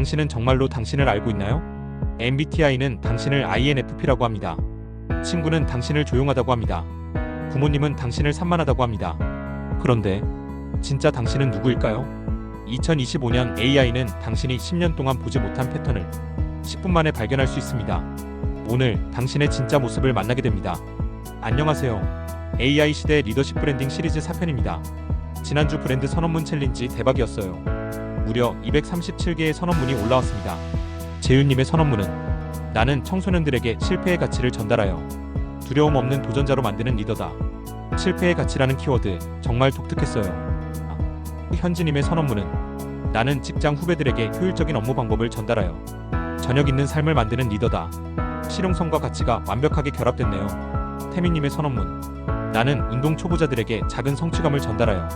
당신은 정말로 당신을 알고 있나요? MBTI는 당신을 INFP라고 합니다. 친구는 당신을 조용하다고 합니다. 부모님은 당신을 산만하다고 합니다. 그런데 진짜 당신은 누구일까요? 2025년 AI는 당신이 10년 동안 보지 못한 패턴을 10분 만에 발견할 수 있습니다. 오늘 당신의 진짜 모습을 만나게 됩니다. 안녕하세요. AI 시대 리더십 브랜딩 시리즈 4편입니다. 지난주 브랜드 선언문 챌린지 대박이었어요. 무려 237개의 선언문이 올라왔습니다. 재윤님의 선언문은 나는 청소년들에게 실패의 가치를 전달하여 두려움 없는 도전자로 만드는 리더다. 실패의 가치라는 키워드 정말 독특했어요. 현지님의 선언문은 나는 직장 후배들에게 효율적인 업무 방법을 전달하여 저녁 있는 삶을 만드는 리더다. 실용성과 가치가 완벽하게 결합됐네요. 태민님의 선언문 나는 운동 초보자들에게 작은 성취감을 전달하여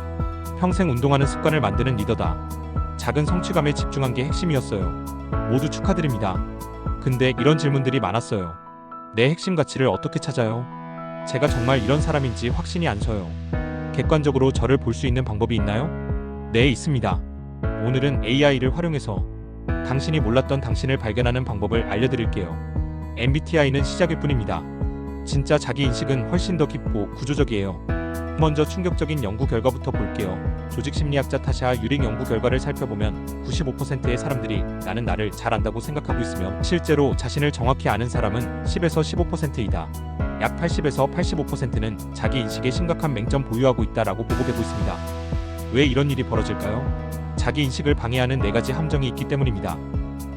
평생 운동하는 습관을 만드는 리더다. 작은 성취감에 집중한 게 핵심이었어요. 모두 축하드립니다. 근데 이런 질문들이 많았어요. 내 핵심 가치를 어떻게 찾아요? 제가 정말 이런 사람인지 확신이 안 서요. 객관적으로 저를 볼 수 있는 방법이 있나요? 네, 있습니다. 오늘은 AI를 활용해서 당신이 몰랐던 당신을 발견하는 방법을 알려드릴게요. MBTI는 시작일 뿐입니다. 진짜 자기인식은 훨씬 더 깊고 구조적이에요. 먼저 충격적인 연구 결과부터 볼게요. 조직심리학자 타샤 유링 연구 결과를 살펴보면 95%의 사람들이 나는 나를 잘 안다고 생각하고 있으며 실제로 자신을 정확히 아는 사람은 10에서 15%이다. 약 80에서 85%는 자기인식에 심각한 맹점 보유하고 있다라고 보고되고 있습니다. 왜 이런 일이 벌어질까요? 자기인식을 방해하는 4가지 함정이 있기 때문입니다.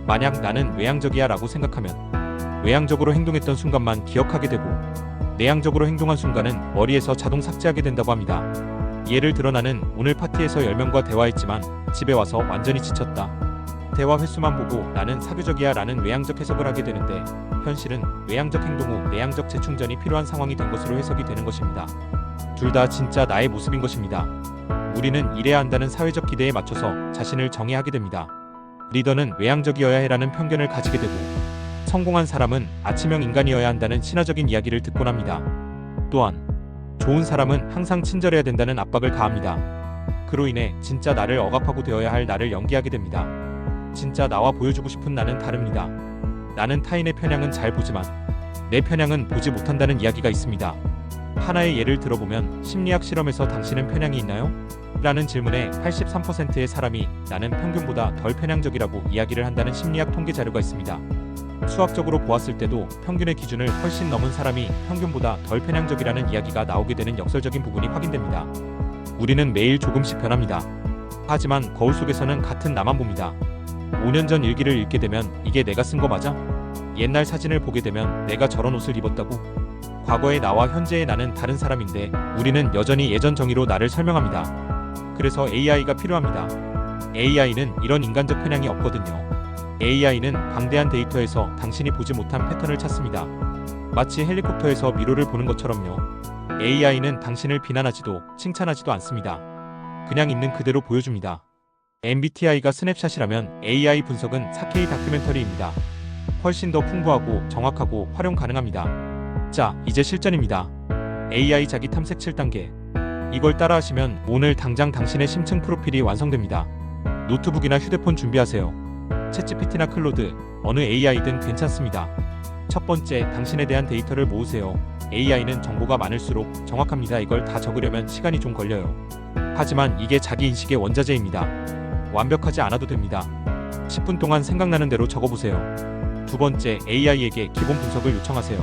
만약 나는 외향적이야 라고 생각하면 외향적으로 행동했던 순간만 기억하게 되고 내향적으로 행동한 순간은 머리에서 자동 삭제하게 된다고 합니다. 예를 들어 나는 오늘 파티에서 10명과 대화했지만 집에 와서 완전히 지쳤다. 대화 횟수만 보고 나는 사교적이야 라는 외향적 해석을 하게 되는데 현실은 외향적 행동 후 내향적 재충전이 필요한 상황이 된 것으로 해석이 되는 것입니다. 둘 다 진짜 나의 모습인 것입니다. 우리는 이래야 한다는 사회적 기대에 맞춰서 자신을 정의하게 됩니다. 리더는 외향적이어야 해라는 편견을 가지게 되고 성공한 사람은 아침형 인간이어야 한다는 신화적인 이야기를 듣곤 합니다. 또한 좋은 사람은 항상 친절해야 된다는 압박을 가합니다. 그로 인해 진짜 나를 억압하고 되어야 할 나를 연기하게 됩니다. 진짜 나와 보여주고 싶은 나는 다릅니다. 나는 타인의 편향은 잘 보지만 내 편향은 보지 못한다는 이야기가 있습니다. 하나의 예를 들어보면 심리학 실험에서 당신은 편향이 있나요? 라는 질문에 83%의 사람이 나는 평균보다 덜 편향적이라고 이야기를 한다는 심리학 통계 자료가 있습니다. 수학적으로 보았을 때도 평균의 기준을 훨씬 넘은 사람이 평균보다 덜 편향적이라는 이야기가 나오게 되는 역설적인 부분이 확인됩니다. 우리는 매일 조금씩 변합니다. 하지만 거울 속에서는 같은 나만 봅니다. 5년 전 일기를 읽게 되면 이게 내가 쓴 거 맞아? 옛날 사진을 보게 되면 내가 저런 옷을 입었다고? 과거의 나와 현재의 나는 다른 사람인데 우리는 여전히 예전 정의로 나를 설명합니다. 그래서 AI가 필요합니다. AI는 이런 인간적 편향이 없거든요. AI는 방대한 데이터에서 당신이 보지 못한 패턴을 찾습니다. 마치 헬리콥터에서 미로를 보는 것처럼요. AI는 당신을 비난하지도 칭찬하지도 않습니다. 그냥 있는 그대로 보여줍니다. MBTI가 스냅샷이라면 AI 분석은 4K 다큐멘터리입니다. 훨씬 더 풍부하고 정확하고 활용 가능합니다. 자, 이제 실전입니다. AI 자기 탐색 7단계. 이걸 따라하시면 오늘 당장 당신의 심층 프로필이 완성됩니다. 노트북이나 휴대폰 준비하세요. 챗GPT나 클로드, 어느 AI든 괜찮습니다. 첫 번째, 당신에 대한 데이터를 모으세요. AI는 정보가 많을수록 정확합니다. 이걸 다 적으려면 시간이 좀 걸려요. 하지만 이게 자기인식의 원자재입니다. 완벽하지 않아도 됩니다. 10분 동안 생각나는 대로 적어보세요. 두 번째, AI에게 기본 분석을 요청하세요.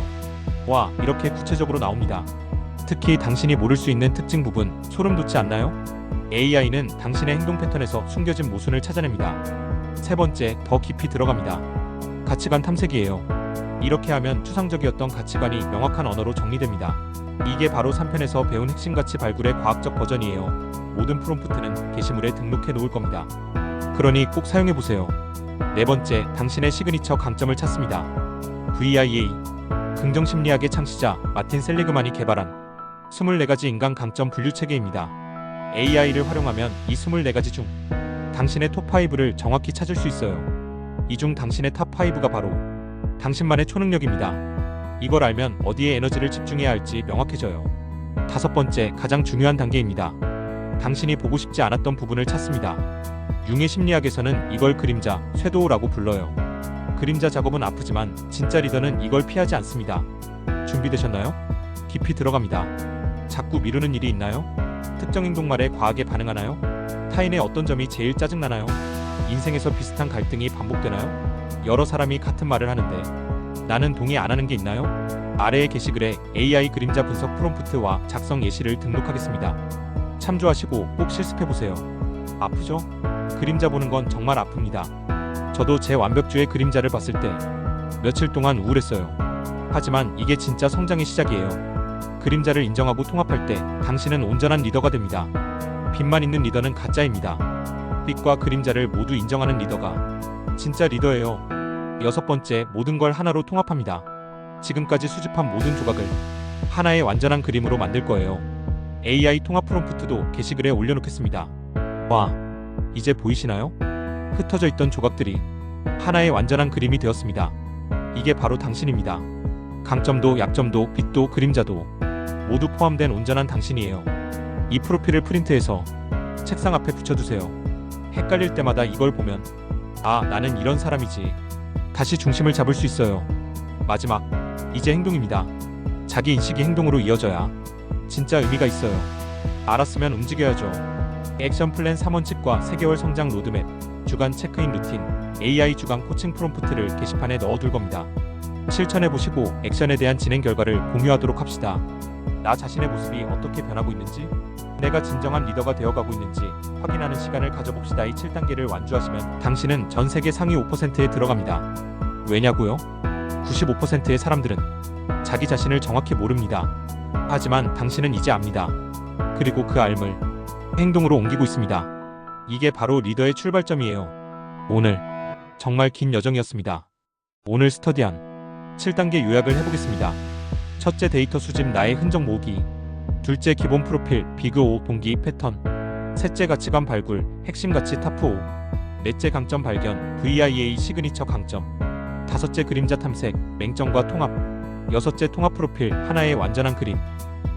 와, 이렇게 구체적으로 나옵니다. 특히 당신이 모를 수 있는 특징 부분, 소름 돋지 않나요? AI는 당신의 행동 패턴에서 숨겨진 모순을 찾아냅니다. 세 번째, 더 깊이 들어갑니다. 가치관 탐색이에요. 이렇게 하면 추상적이었던 가치관이 명확한 언어로 정리됩니다. 이게 바로 3편에서 배운 핵심 가치 발굴의 과학적 버전이에요. 모든 프롬프트는 게시물에 등록해 놓을 겁니다. 그러니 꼭 사용해보세요. 네 번째, 당신의 시그니처 강점을 찾습니다. VIA, 긍정심리학의 창시자 마틴 셀리그만이 개발한 24가지 인간 강점 분류 체계입니다. AI를 활용하면 이 24가지 중 당신의 톱5를 정확히 찾을 수 있어요. 이 중 당신의 탑5가 바로 당신만의 초능력입니다. 이걸 알면 어디에 에너지를 집중해야 할지 명확해져요. 다섯 번째, 가장 중요한 단계입니다. 당신이 보고 싶지 않았던 부분을 찾습니다. 융의 심리학에서는 이걸 그림자, 쇄도라고 불러요. 그림자 작업은 아프지만 진짜 리더는 이걸 피하지 않습니다. 준비되셨나요? 깊이 들어갑니다. 자꾸 미루는 일이 있나요? 특정 행동 말에 과하게 반응하나요? 타인의 어떤 점이 제일 짜증나나요? 인생에서 비슷한 갈등이 반복되나요? 여러 사람이 같은 말을 하는데 나는 동의 안 하는 게 있나요? 아래의 게시글에 AI 그림자 분석 프롬프트와 작성 예시를 등록하겠습니다. 참조하시고 꼭 실습해보세요. 아프죠? 그림자 보는 건 정말 아픕니다. 저도 제 완벽주의 그림자를 봤을 때 며칠 동안 우울했어요. 하지만 이게 진짜 성장의 시작이에요. 그림자를 인정하고 통합할 때 당신은 온전한 리더가 됩니다. 빛만 있는 리더는 가짜입니다. 빛과 그림자를 모두 인정하는 리더가 진짜 리더예요. 6번째, 모든 걸 하나로 통합합니다. 지금까지 수집한 모든 조각을 하나의 완전한 그림으로 만들 거예요. AI 통합 프롬프트도 게시글에 올려놓겠습니다. 와, 이제 보이시나요? 흩어져 있던 조각들이 하나의 완전한 그림이 되었습니다. 이게 바로 당신입니다. 강점도 약점도 빛도 그림자도 모두 포함된 온전한 당신이에요. 이 프로필을 프린트해서 책상 앞에 붙여두세요. 헷갈릴 때마다 이걸 보면 아, 나는 이런 사람이지. 다시 중심을 잡을 수 있어요. 마지막, 이제 행동입니다. 자기 인식이 행동으로 이어져야 진짜 의미가 있어요. 알았으면 움직여야죠. 액션 플랜 3원칙과 3개월 성장 로드맵, 주간 체크인 루틴, AI 주간 코칭 프롬프트를 게시판에 넣어둘 겁니다. 실천해보시고 액션에 대한 진행 결과를 공유하도록 합시다. 나 자신의 모습이 어떻게 변하고 있는지, 내가 진정한 리더가 되어가고 있는지 확인하는 시간을 가져봅시다. 이 7단계를 완주하시면 당신은 전 세계 상위 5%에 들어갑니다. 왜냐고요? 95%의 사람들은 자기 자신을 정확히 모릅니다. 하지만 당신은 이제 압니다. 그리고 그 알을 행동으로 옮기고 있습니다. 이게 바로 리더의 출발점이에요. 오늘 정말 긴 여정이었습니다. 오늘 스터디한 7단계 요약을 해보겠습니다. 첫째, 데이터 수집, 나의 흔적 모으기. 둘째, 기본 프로필, 비그 5, 동기, 패턴. 셋째, 가치관 발굴, 핵심 가치 타프 5. 넷째, 강점 발견, VIA 시그니처 강점. 다섯째, 그림자 탐색, 맹점과 통합. 여섯째, 통합 프로필, 하나의 완전한 그림.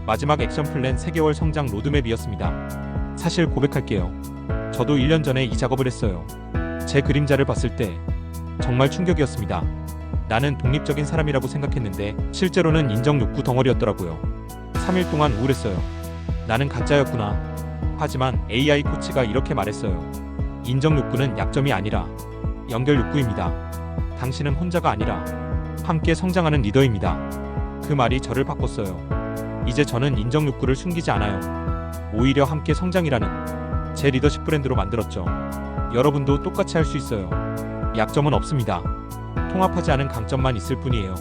마지막, 액션 플랜 3개월 성장 로드맵이었습니다. 사실 고백할게요. 저도 1년 전에 이 작업을 했어요. 제 그림자를 봤을 때 정말 충격이었습니다. 나는 독립적인 사람이라고 생각했는데 실제로는 인정 욕구 덩어리였더라고요. 3일 동안 우울했어요. 나는 가짜였구나. 하지만 AI 코치가 이렇게 말했어요. 인정 욕구는 약점이 아니라 연결 욕구입니다. 당신은 혼자가 아니라 함께 성장하는 리더입니다. 그 말이 저를 바꿨어요. 이제 저는 인정 욕구를 숨기지 않아요. 오히려 함께 성장이라는 제 리더십 브랜드로 만들었죠. 여러분도 똑같이 할 수 있어요. 약점은 없습니다. 통합하지 않은 강점만 있을 뿐이에요.